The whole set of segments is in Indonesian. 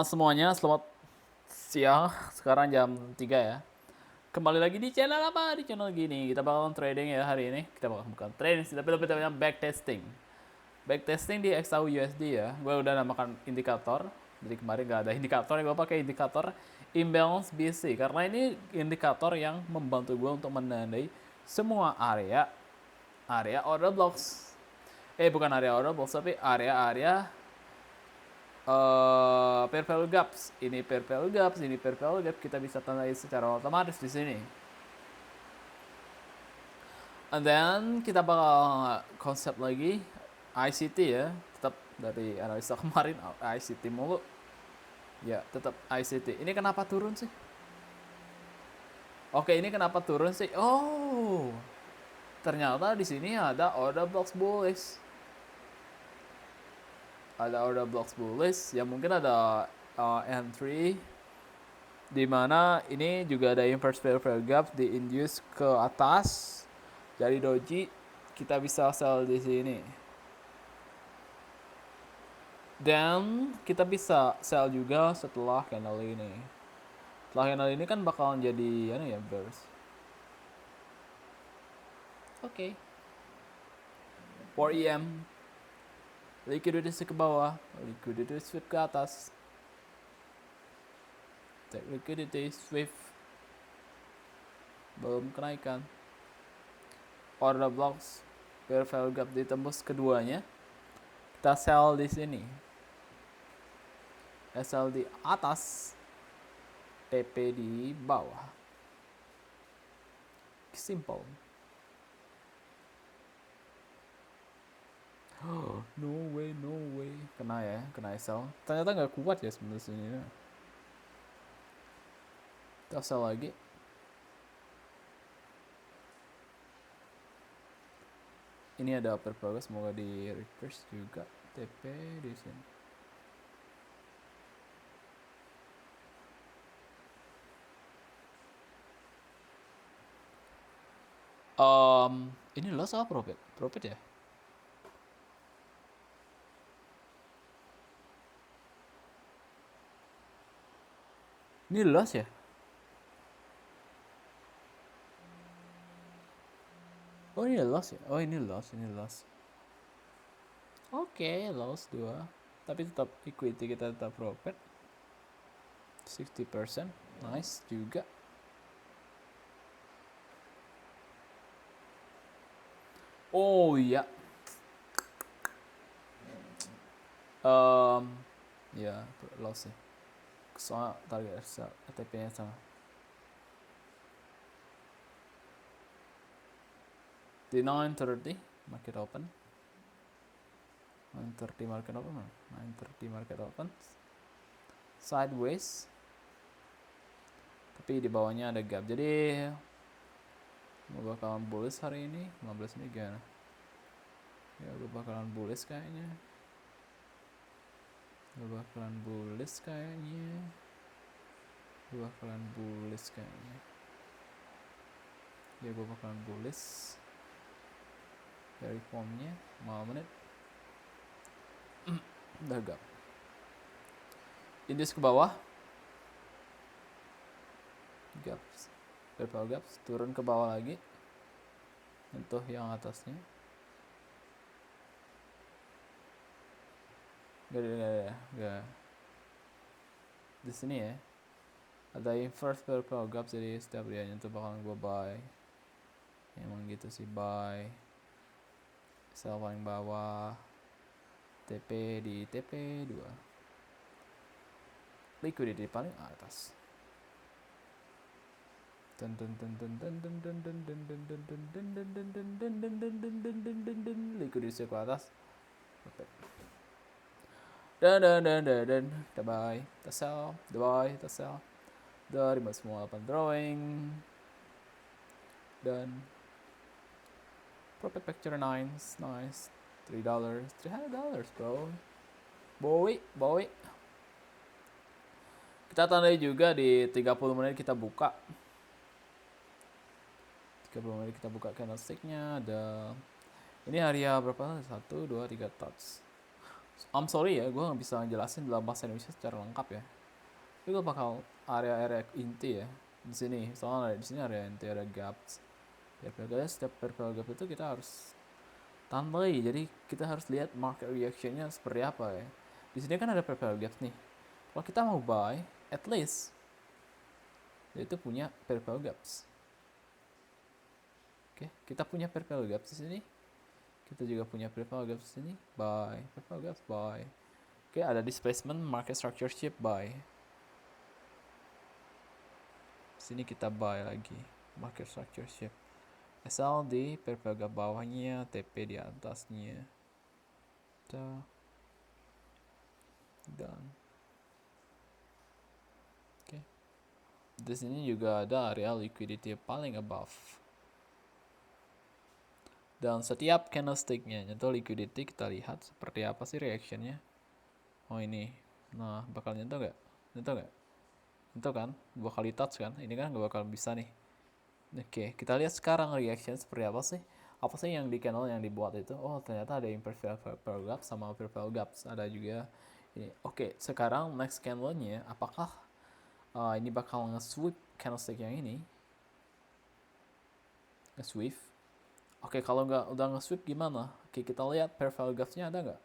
Semuanya selamat siang. Sekarang jam 3 ya. Kembali lagi di channel apa? Di channel gini. Kita bakalan trading ya hari ini. Kita bakal bukan trading sih, tapi lebih tepatnya backtesting. Backtesting di XAU USD ya. Gue udah namakan indikator. Jadi kemarin gak ada indikator, gue pakai indikator imbalance BC karena ini indikator yang membantu gue untuk menandai semua area order blocks. Bukan area order blocks, tapi area-area pair value gaps. Ini pair value gaps, ini pair value gap, kita bisa tandai secara otomatis di sini. And then kita bakal konsep lagi ICT ya, tetap dari analisa kemarin ICT mulu. Ya, tetap ICT. Ini kenapa turun sih? Oke, ini kenapa turun sih? Oh, ternyata di sini ada order blocks bullish. Ada order blocks bullish, ya mungkin ada entry di mana ini juga ada inverse fair value gap di induce ke atas. Jadi doji kita bisa sell di sini. Dan kita bisa sell juga setelah candle ini. Setelah candle ini kan bakalan jadi ya bears. Oke. 4 EM liquidity ke bawah, liquidity sweep ke atas. Take liquidity sweep belum kenaikan. Order blocks fair value gap ditembus keduanya. Kita sell di sini. SL di atas, TP di bawah. Simple. No way, no way. Kena ya, kena SL. Ternyata nggak kuat ya sebenarnya sini. Kita sell lagi. Ini ada upper progress, semoga di reverse juga. TP di sini. Ini loss apa profit? Profit ya? Ini loss ya? Oh ini loss ya? Oh ini loss, ini loss. Oke, loss 2. Tapi tetap equity kita tetap profit. 60%. Nice juga. Oh iya. Ya, loss sih. Soalnya target ATP-nya sama. Di 930 market open. 930 market open. 930 market open. Sideways. Tapi di bawahnya ada gap. Jadi gue bakalan bullish hari ini. 15 ini gimana? Ya gue bakalan bullish kayaknya. Gue bakalan bullish kayaknya. Ya gue bakalan bullish. Dari formnya 5 menit. Udah gap. Indis ke bawah. Gaps. Purple gaps. Turun ke bawah lagi. Untuk yang atasnya. Gak. Di sini ya. Ada inverse purple gap, jadi setiap dia nyentuh bakalan gue buy. Emang gitu sih, buy. Sell paling bawah. TP di TP 2. Liquidity paling atas. Liquidity ke atas. Dan bye. Tasel, bye, tasel. Dari semua 8 drawing. Dan profit picture nice. $3, $300 bro. Bowie. Kita tandai juga di 30 menit kita buka. 30 menit kita buka candlesticknya. Ada ini area berapa? 1, 2, 3 touch. I'm sorry ya, gue nggak bisa ngejelasin dalam bahasa Indonesia secara lengkap ya. Tapi gue bakal area-area inti ya di sini. Soalnya di sini area inti, ada gaps. Ya, setiap purple gap itu kita harus tandai. Jadi kita harus lihat market reactionnya seperti apa ya. Di sini kan ada purple gaps nih. Kalau kita mau buy, at least itu punya purple gaps. Oke, kita punya purple gaps di sini. Kita juga punya purple gaps di sini. Buy, purple gaps buy. Oke, ada displacement, market structure shift buy. Sini kita buy lagi, market structure shift. SL di purple gap bawahnya, TP di atasnya. Dan oke. Di sini juga ada area liquidity paling above. Dan setiap candlesticknya nyentuh liquidity, kita lihat seperti apa sih reactionnya. Oh ini, nah bakal nyentuh nggak? Nyentuh nggak? Nyentuh kan? 2 kali touch kan? Ini kan nggak bakal bisa nih. Oke, kita lihat sekarang reaction seperti apa sih? Apa sih yang di candle yang dibuat itu? Oh, ternyata ada imperfect purple gaps sama purple gaps. Ada juga ini. Oke, sekarang next candle-nya apakah ini bakal nge-sweep candlestick yang ini? Nge-sweep. Oke, kalau nggak udah nge-sweep gimana? Oke, kita lihat purple gaps-nya ada nggak?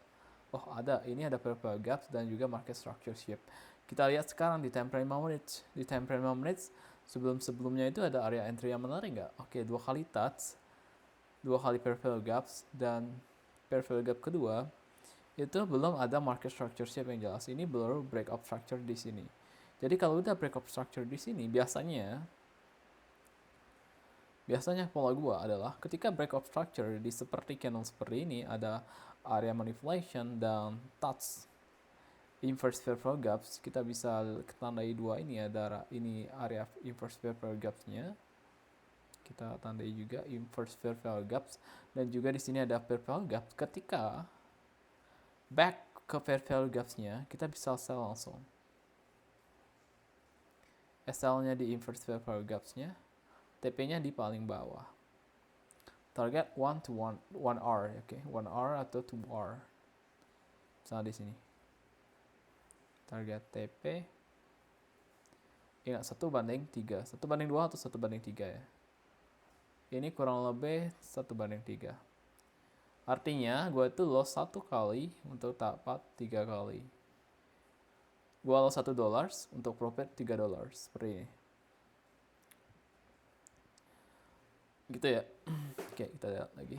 Oh, ada. Ini ada purple gaps dan juga market structure shift. Kita lihat sekarang di time frame 5 minutes. Di time frame 5 minutes, sebelumnya itu ada area entry yang menarik nggak? Oke, 2 kali touch, 2 kali purple gaps, dan purple gap kedua itu belum ada market structure shift yang jelas. Ini baru break up structure di sini. Jadi kalau udah break up structure di sini, biasanya pola gua adalah ketika break up structure di seperti candle seperti ini, ada area manipulation dan touch inverse purple gaps, kita bisa tandai dua ini, ada ini area inverse purple gapsnya, kita tandai juga inverse purple gaps, dan juga di sini ada purple gaps. Ketika back ke purple gapsnya, kita bisa sell langsung. SL-nya di inverse purple gapsnya, TP-nya di paling bawah. Target 1 to 1 hour, oke, 1 hour atau 2 hour. Misalnya di sini. Target TP, ingat 1/3, 1/2 atau 1/3 ya. Ini kurang lebih 1/3. Artinya gue itu loss 1 kali untuk dapat 3 kali. Gue loss $1 untuk profit $3, seperti ini. Gitu ya. Oke, kita lihat lagi.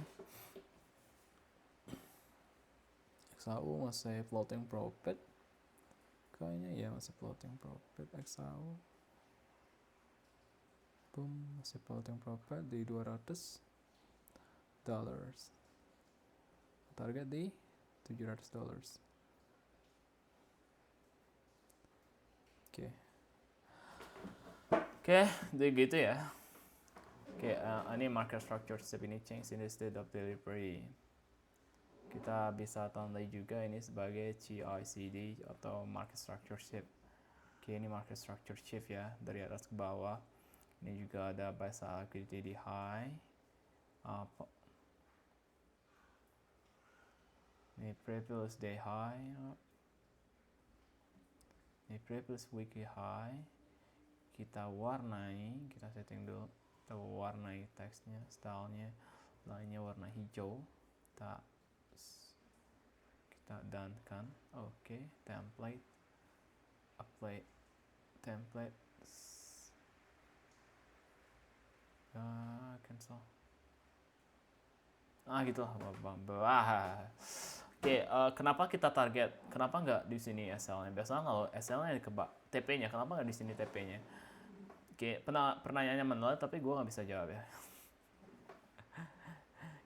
XAU masih floating profit. Kayaknya ya masih floating profit XAU. Boom, masih floating profit di $200. Target di $700. Oke, jadi gitu ya. Oke, ini market structure step ini change in the state of delivery. Kita bisa tandai juga ini sebagai CICD atau market structure shift. Oke, ini market structure shift ya, dari atas ke bawah. Ini juga ada biasa liquidity di high. Ini previous day high. Ini previous weekly high. Kita warnai, kita setting dulu. Kita warnai teksnya, stylenya, lainnya warna hijau. Kita done kan. Oke, template, apply template, cancel. Gitu lah. Oke, kenapa kita target? Kenapa nggak di sini SL-nya? Biasanya kalau SL-nya di TP-nya, kenapa nggak di sini TP-nya? Oke, pertanyaannya menarik tapi gue nggak bisa jawab ya.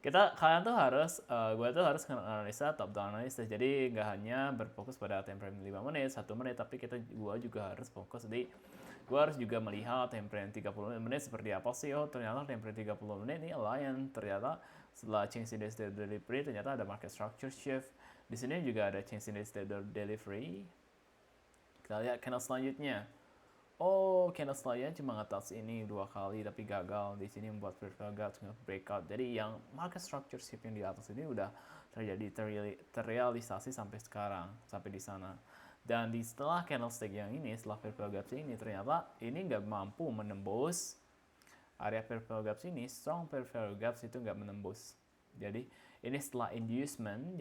Kalian tuh harus, gue tuh harus analisa top down analysis. Jadi nggak hanya berfokus pada time frame 5 menit, 1 menit, tapi gue juga harus fokus di, gue harus juga melihat time frame 30 menit seperti apa sih. Oh, ternyata time frame 30 menit ini alliance, ternyata setelah change in the state of delivery ternyata ada market structure shift. Di sini juga ada change in the state of delivery. Kita lihat candle selanjutnya. Oh, candle selanjutnya cuma ngetas ini 2 kali tapi gagal. Di sini membuat purple gaps breakout. Jadi yang market structure shift yang di atas ini udah terrealisasi sampai sekarang, sampai di sana. Dan setelah candlestick yang ini, setelah purple gaps ini, ternyata ini nggak mampu menembus area purple gaps ini. Strong purple gaps itu nggak menembus. Jadi ini setelah inducement,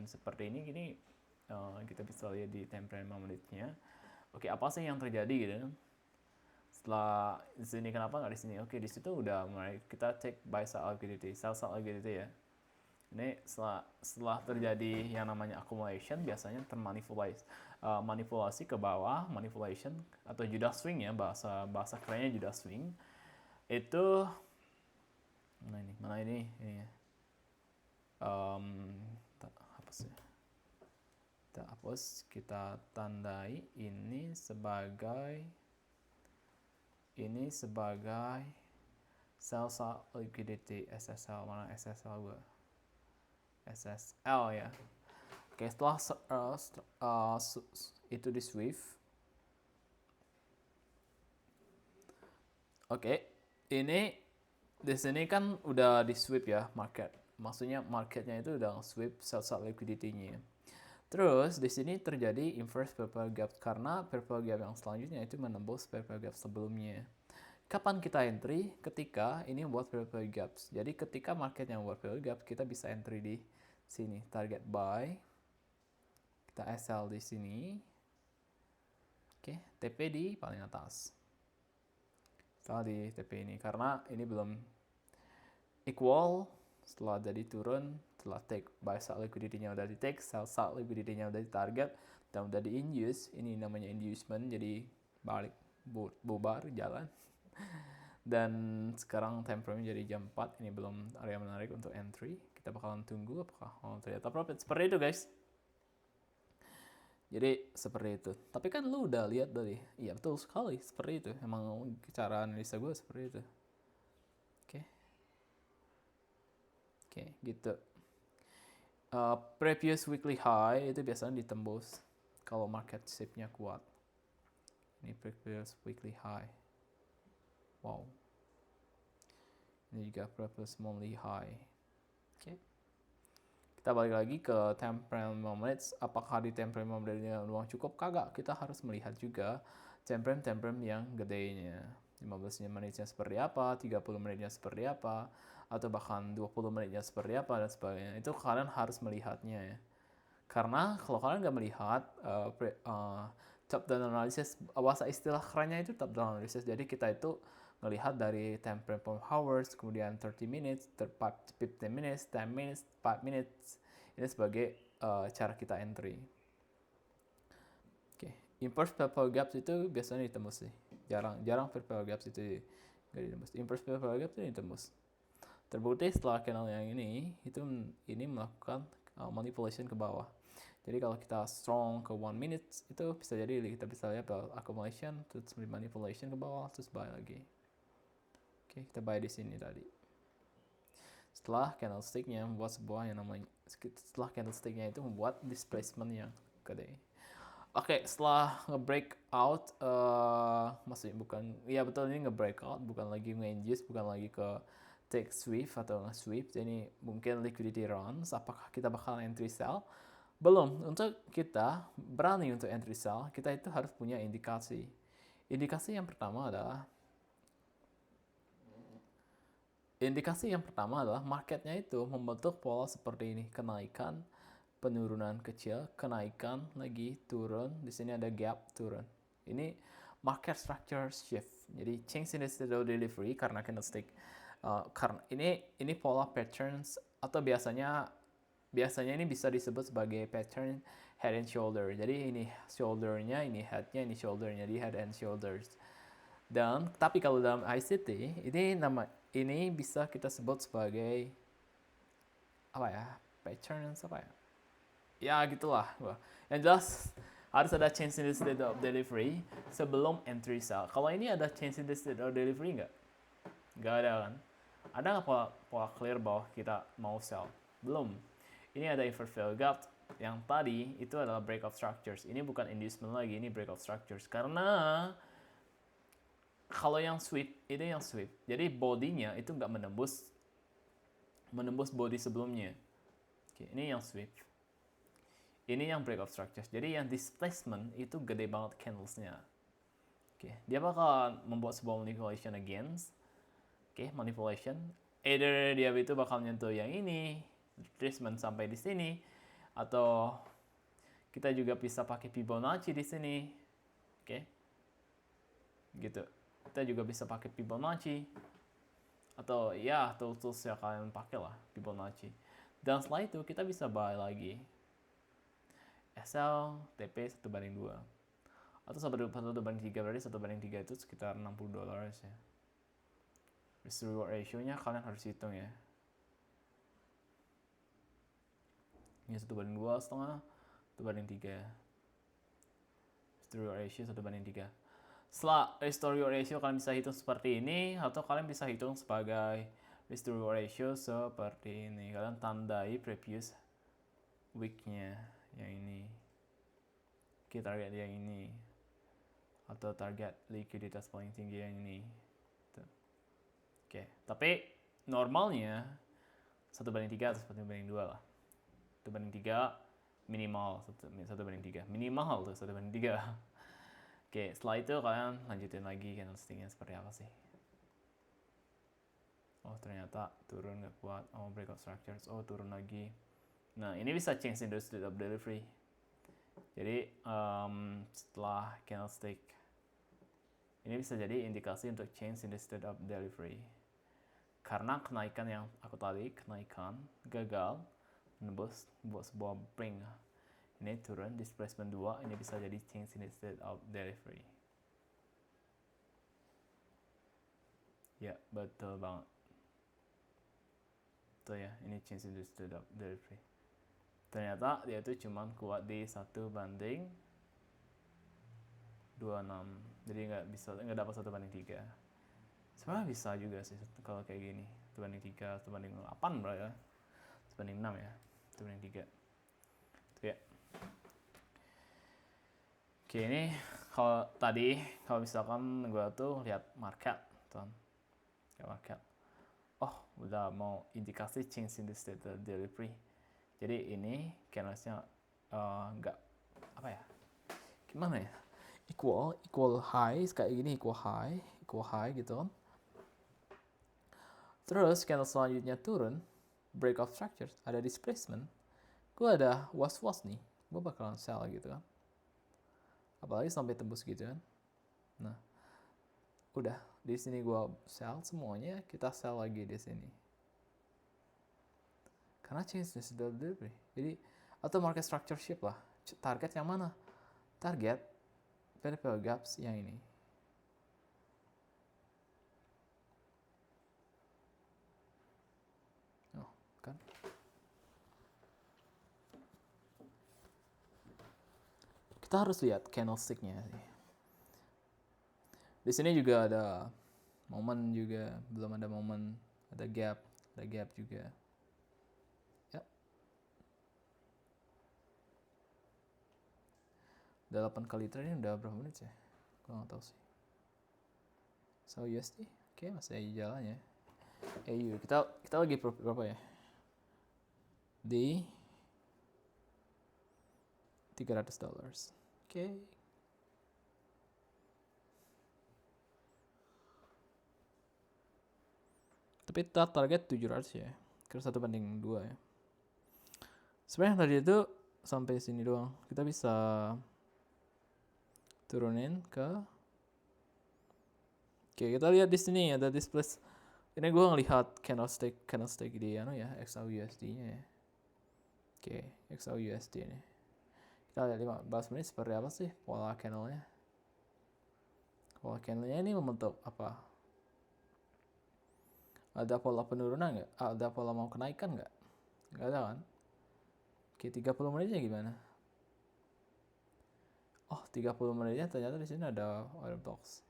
seperti ini, kita bisa lihat di time frame 5 menitnya. Oke, apa sih yang terjadi gitu? Setelah di sini, kenapa nggak di sini? Oke, di situ udah mulai kita take buy side liquidity, sell side liquidity ya. Ini setelah terjadi yang namanya accumulation, biasanya manipulasi ke bawah, manipulation atau Judas swing ya, bahasa kerennya Judas swing. Itu mana ini ya. Hapus ya. Kita hapus, kita tandai ini sebagai sell side liquidity SSL. Mana SSL gua? SSL ya. Oke, setelah itu di swift. Oke, ini di sini kan udah di sweep ya market. Maksudnya marketnya itu udah sweep sell-side liquidity-nya. Terus di sini terjadi inverse purple gap karena purple gap yang selanjutnya itu menembus purple gap sebelumnya. Kapan kita entry? Ketika ini buat purple gaps. Jadi ketika market yang buat purple gap, kita bisa entry di sini, target buy. Kita SL di sini. Oke, TP di paling atas. Setelah di TP ini, karena ini belum equal, setelah jadi turun, setelah take buy side liquidity-nya udah di take, sell side liquidity-nya udah di target, dan udah di induce. Ini namanya inducement, jadi balik bubar jalan. Dan sekarang time frame jadi jam 4, ini belum area menarik untuk entry. Kita bakalan tunggu apakah ternyata profit. Seperti itu guys. Jadi seperti itu. Tapi kan lu udah lihat tadi. Iya betul sekali, seperti itu. Emang cara analisa gue seperti itu. Oke, gitu. Previous weekly high itu biasanya ditembus kalau market shape-nya kuat. Ini previous weekly high. Wow. Ini juga previous monthly high. Oke. Kita balik lagi ke time frame 5 menit. Apakah di time frame 5 menitnya ruang cukup? Kagak. Kita harus melihat juga time frame yang gedenya. 15 menitnya seperti apa, 30 menitnya seperti apa, atau bahkan 20 menitnya seperti apa, dan sebagainya. Itu kalian harus melihatnya ya. Karena kalau kalian nggak melihat top down analysis, bahasa istilah kerennya itu top down analysis. Jadi kita itu melihat dari time frame 4 hours, kemudian 30 minutes, 15 minutes, 10 minutes, 5 minutes. Ini sebagai cara kita entry. Oke, inverse purple gaps itu biasanya ditembus sih. Jarang purple gaps itu nggak ditembus. Inverse purple gaps itu ditembus. Terbukti setelah candle yang ini melakukan manipulation ke bawah. Jadi kalau kita strong ke 1 minute, itu bisa jadi kita bisa lihat accumulation, terus manipulation ke bawah, terus buy lagi. Oke, kita buy di sini tadi. Setelah candlestick-nya membuat itu membuat displacement yang gede. Oke, setelah nge-breakout, maksudnya betul ini nge-breakout, bukan lagi nge-induce, bukan lagi ke take sweep atau nge-sweep, jadi mungkin liquidity runs, apakah kita bakal entry sell? Belum. Untuk kita berani untuk entry sell, kita itu harus punya indikasi. Indikasi yang pertama adalah marketnya itu membentuk pola seperti ini, kenaikan, penurunan kecil, kenaikan lagi, turun. Di sini ada gap, turun. Ini market structure shift. Jadi change in the state of delivery karena candlestick. Karena ini pola patterns, atau biasanya ini bisa disebut sebagai pattern head and shoulder. Jadi ini shouldernya, ini headnya, ini shouldernya, di head and shoulders. Dan tapi kalau dalam ICT ini bisa kita sebut sebagai apa ya? Patterns apa ya? Ya gitulah. Yang jelas harus ada change in the state of delivery sebelum entry sell. Kalau ini ada change in the state of delivery nggak? Nggak ada kan? Ada nggak pola clear bahwa kita mau sell? Belum. Ini ada inverse fail gap. Yang tadi itu adalah breakout structures. Ini bukan inducement lagi, ini breakout structures. Karena kalau yang sweep, ini yang sweep. Jadi bodinya itu nggak menembus body sebelumnya. Oke, ini yang sweep. Ini yang breakout structures. Jadi yang displacement itu gede banget candlesnya. Oke, dia bakal membuat sebuah manipulation against. Oke, manipulation. Either dia itu bakal nyentuh yang ini, retracement sampai di sini, atau kita juga bisa pakai Fibonacci di sini. Oke. Gitu. Kita juga bisa pakai Fibonacci. Atau ya tools yang kalian pakai lah, Fibonacci. Dan setelah itu kita bisa buy lagi. SL, TP 1/2. Atau 1/3, berarti 1/3 itu sekitar $60 ya. Risk reward ratio-nya kalian harus hitung ya. Ini 1/2,5, 1/3. Risk reward ratio 1/3. Setelah risk to reward ratio kalian bisa hitung seperti ini, atau kalian bisa hitung sebagai risk to reward ratio seperti ini. Kalian tandai previous week-nya yang ini. Oke, target yang ini. Atau target likuiditas paling tinggi yang ini. Oke, tapi normalnya 1/3 atau 1/2 lah. 1/3 minimal 1/3. Minimal tuh 1/3. Oke, setelah itu kalian lanjutin lagi candlestick-nya seperti apa sih. Oh, ternyata turun nggak kuat. Oh, breakout structures. Oh, turun lagi. Nah, ini bisa change in the state of delivery. Jadi, setelah candlestick, ini bisa jadi indikasi untuk change in the state of delivery. Karena kenaikan yang aku tadi, kenaikan gagal menembus buat sebuah break. Ini turun, displacement 2, ini bisa jadi change in the state of delivery. Ya, betul banget. Tuh ya, ini change in the state of delivery. Ternyata dia itu cuma kuat di 1/26. Jadi nggak dapat 1/3. Sebenarnya bisa juga sih kalau kayak gini. 1/3, 1/8 berarti ya. 1/6 ya. 1/3. Tuh ya. Oke, ini kalau misalkan gue tuh lihat market, tuh. Lihat market. Oh, udah mau indikasi change in the state of delivery. Jadi ini candlesnya nggak apa ya? Gimana ya? Equal high kayak gini, equal high gitu kan. Terus candle selanjutnya turun, breakout structures, ada displacement. Gue ada was-was nih, gue bakalan sell gitu kan. Apalagi sampai tembus gitu kan. Nah, udah di sini gue sell semuanya, kita sell lagi di sini. Karena change the state of delivery. Jadi atau market structure shift lah. Target yang mana? Target vertical gaps yang ini. Oh, kan? Kita harus lihat candlestick-nya sih. Di sini juga ada momen juga, belum ada momen, ada gap juga. Ya. Udah 8 kali trade ini udah berapa menit ya? Gue nggak tahu sih. So USD, oke, masih jalan ya. EU, kita lagi berapa ya? Di $300. Oke. Tapi kita target 700 ya. Karena 1/2 ya. Sebenarnya tadi itu sampai sini doang. Kita bisa turunin ke. Oke, kita lihat di sini ada display. Ini gue ngelihat candlestick di ya, XAUUSD-nya ya. Oke, XAUUSD ini. Kita lihat 15 menit seperti apa sih pola candle-nya. Pola candle-nya ini membentuk apa? Ada pola penurunan nggak? Ada pola mau kenaikan nggak? Nggak ada kan? Oke, 30 menitnya gimana? Oh, 30 menitnya ternyata di sini ada order box.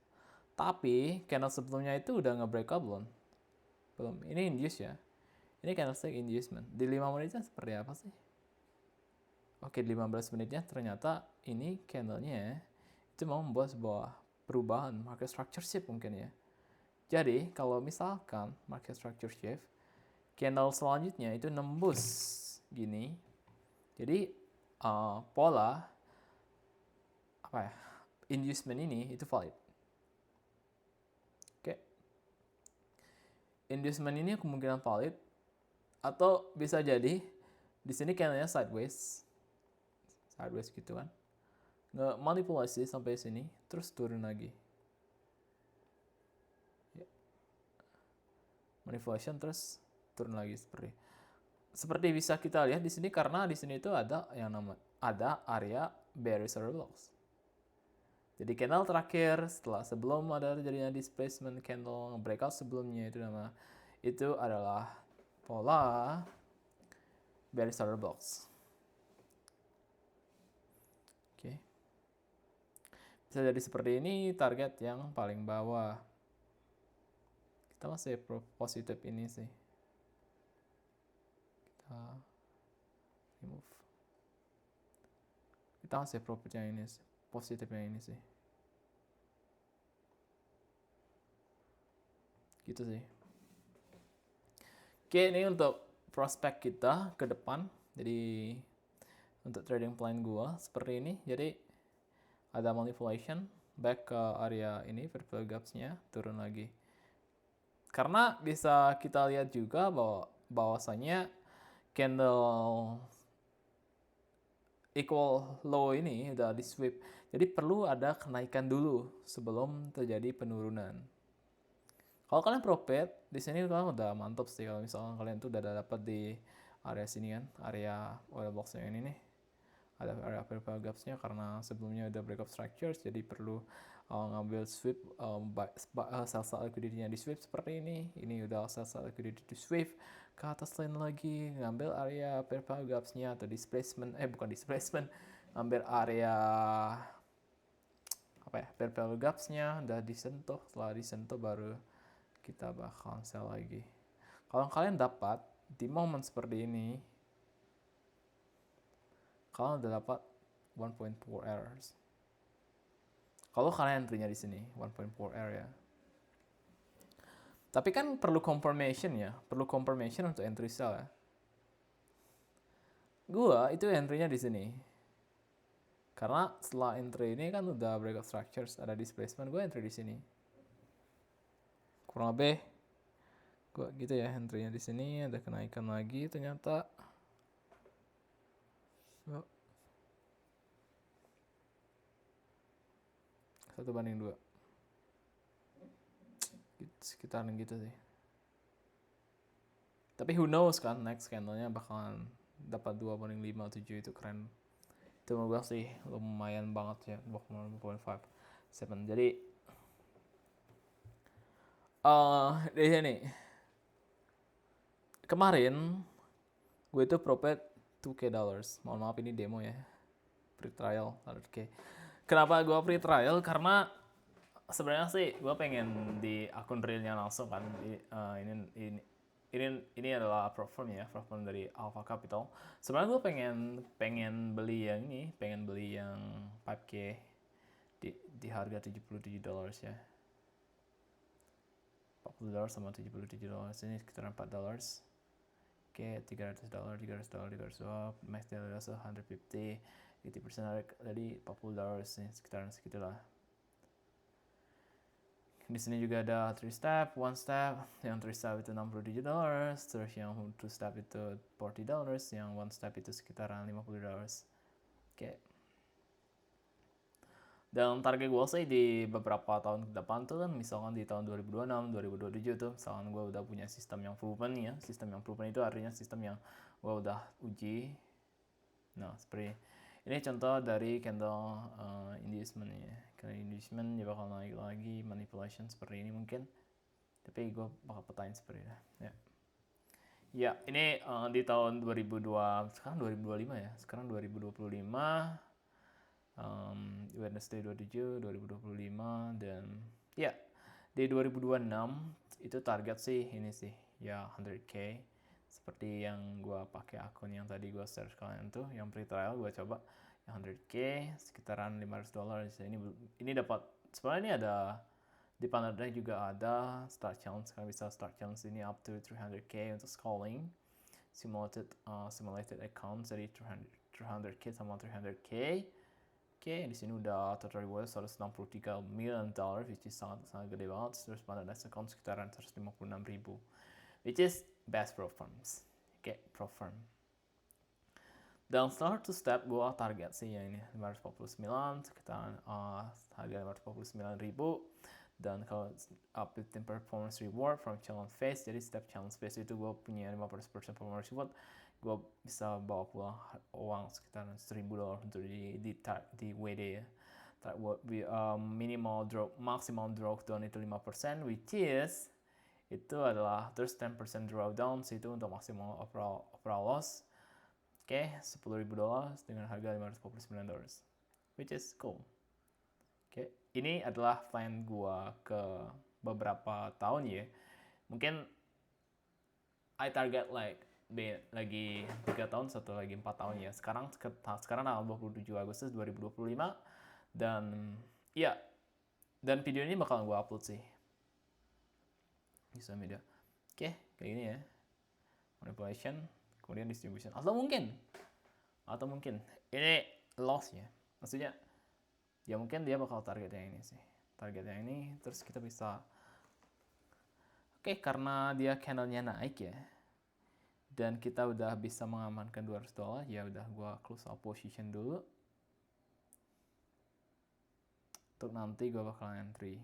Tapi candle sebelumnya itu udah nge-breakout belum? Belum. Ini induce ya. Ini candlestick inducement. Di 5 menitnya seperti apa sih? Oke, di 15 menitnya ternyata ini candlenya itu mau membuat sebuah perubahan market structure shift mungkin ya. Jadi, kalau misalkan market structure shift, candle selanjutnya itu nembus gini. Jadi pola apa ya, inducement ini itu valid. Oke, inducement ini kemungkinan valid, atau bisa jadi di sini candlenya sideways gitu kan, nggak manipulasi sampai sini terus turun lagi, ya. Manipulation terus turun lagi seperti bisa kita lihat di sini, karena di sini itu ada area bearish order blocks. Jadi candle terakhir sebelum ada terjadinya displacement candle breakout sebelumnya itu adalah pola bearish order blocks. Oke. Bisa jadi seperti ini target yang paling bawah. Kita masih positif ini sih. Kita remove. Kita masih profit yang ini sih. Positif yang ini sih. Gitu sih. Oke, ini untuk prospek kita ke depan. Jadi untuk trading plan gua seperti ini. Jadi ada manipulation back ke area ini, vertical gaps-nya turun lagi. Karena bisa kita lihat juga bahwasanya candle equal low ini udah di sweep. Jadi perlu ada kenaikan dulu sebelum terjadi penurunan. Kalau kalian profit di sini kalian udah mantap sih, kalau misalkan kalian tuh udah dapat di area sini kan, area oil box yang ini nih. Ada area vertical gaps-nya karena sebelumnya udah breakup structures, jadi perlu ngambil sweep, sell liquidity-nya di sweep seperti ini. Ini udah sell liquidity di sweep ke atas line lagi, ngambil area vertical gaps-nya atau displacement, bukan displacement, ngambil area vertical gaps-nya udah disentuh. Setelah disentuh baru kita bakal sell lagi. Kalau kalian dapat di momen seperti ini, kalian udah dapat 1.4 errors. Kalau kalian entry-nya di sini 1.4 error ya. Tapi kan perlu confirmation ya, perlu confirmation untuk entry sell ya. Gua itu entry-nya di sini. Karena setelah entry ini kan udah breakout structures, ada displacement, gue entry di sini. Kurang lebih gue gitu ya, entry-nya di sini, ada kenaikan lagi ternyata. 1/2. Sekitaran gitu sih. Tapi who knows kan, next candle-nya bakalan dapat 2/5 atau 7, itu keren. Itu menurut gue sih lumayan banget ya, 2.5. Jadi di sini kemarin gue itu profit $2K. Mohon maaf ini demo ya, free trial 100K. Kenapa gue free trial? Karena sebenarnya sih gue pengen di akun realnya langsung kan. Ini adalah platform ya, platform dari Alpha Capital. Sebenarnya gue pengen beli yang ini, pengen beli yang 5K di harga $77 ya. $40 sama $77 ini sekitar $4. Oke, $300, max daily loss 150, 80% dari $40 nih, sekitaran segitulah. Di sini juga ada 3 step, 1 step. Yang 3 step itu $67, terus yang 2 step itu $40, yang 1 step itu sekitaran $50. Oke. Dan target gue sih di beberapa tahun ke depan tuh kan, misalkan di tahun 2026, 2027 tuh, misalkan gue udah punya sistem yang proven ya. Sistem yang proven itu artinya sistem yang gue udah uji. Nah, seperti ini contoh dari candle inducement ya. Candle inducement dia bakal naik lagi, manipulation seperti ini mungkin. Tapi gue bakal petain seperti ini. Ya. Ya, ini di tahun 2002, sekarang 2025 ya. Sekarang 2025. Wednesday 27, 2025, dan ya di 2026 itu target sih ini sih ya 100K, seperti yang gue pakai akun yang tadi gue share kalian tuh, yang free trial gue coba yang 100K sekitaran $500. Ini dapat, sebenarnya ini ada di Panada juga ada start challenge, kalian bisa start challenge ini up to 300K untuk scrolling. simulated account jadi 300k sama 300k. Oke, di sini udah total reward 163 million dollar, which is sangat gede banget. Terus pada next account sekitaran 156.000, which is best performance. Oke, perform. Dan setelah two step, gue target sih ya ini 549, sekitaran harga 549.000. Dan kalau updating performance reward from challenge phase, jadi setiap challenge phase itu gue punya 50% performance reward, gue bisa bawa pulang uang sekitar $1.000 untuk di WD ya. Minimal drawdown itu 5%, which is itu adalah terus 10% drawdown itu untuk maksimal overall loss. Oke, $10.000 dengan harga $549, which is cool. Oke, ini adalah plan gua ke beberapa tahun ya. Mungkin I target like lagi 3 tahun, satu lagi 4 tahun ya. Sekarang tanggal 27 Agustus 2025 dan ya, dan video ini bakalan gua upload sih di social media. Oke, kayak gini ya. Manipulation, kemudian distribution. Atau mungkin ini loss ya. Maksudnya ya mungkin dia bakal target yang ini sih. Target yang ini terus kita bisa karena dia candlenya naik ya. Dan kita udah bisa mengamankan $200, ya udah gua close out position dulu. Untuk nanti gua bakalan entry.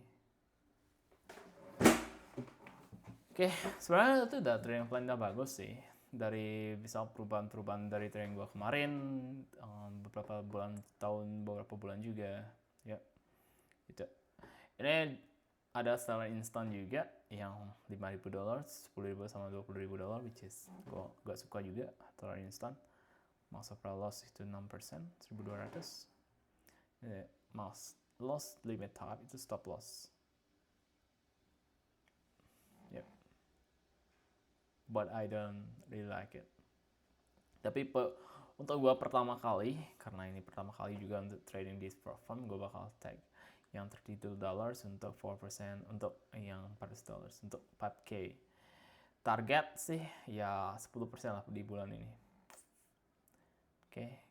Sebenarnya itu udah trading plan udah bagus sih. Dari bisa perubahan dari trading gua kemarin, beberapa bulan juga ya. Gitu. Ini ada seller instan juga yang $5.000, $10.000 sama $20.000, which is gue gak suka juga seller instan. Max overall loss itu 6%, 1.200. Max loss limit top itu stop loss. Yep. But I don't really like it. Tapi untuk gue pertama kali, karena ini pertama kali juga untuk trading this platform, gue bakal tag yang $32 untuk 4%, untuk yang $400 untuk 4K. Target sih ya 10% lah di bulan ini.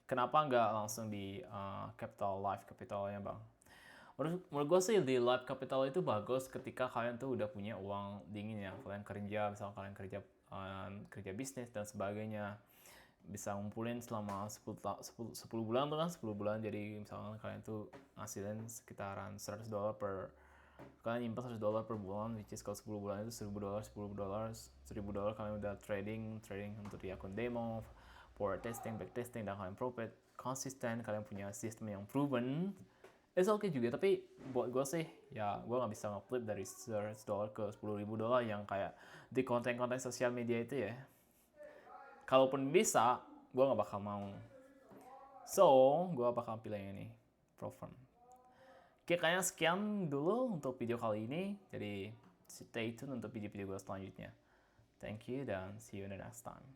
Kenapa nggak langsung di live capitalnya bang? Menurut gue sih di live capital itu bagus ketika kalian tuh udah punya uang dingin ya. Kalian kerja, misalnya kalian kerja bisnis dan sebagainya, bisa ngumpulin selama 10 bulan tuh kan, 10 bulan. Jadi misalnya kalian tuh ngasilin sekitaran $100 kalian nyimpan $100 per bulan, which is kalau 10 bulan itu $1.000, $1.000 kalian udah trading untuk di akun demo, forward testing, back testing, dan kalian profit konsisten, kalian punya sistem yang proven, it's okay juga. Tapi buat gue sih ya gue nggak bisa nge-flip dari $100 ke $10.000 yang kayak di konten-konten sosial media itu ya. Kalaupun bisa, gue gak bakal mau. So, gue bakal pilih yang ini, Profirm. Kayaknya sekian dulu untuk video kali ini. Jadi, stay tune untuk video-video gue selanjutnya. Thank you dan see you in the next time.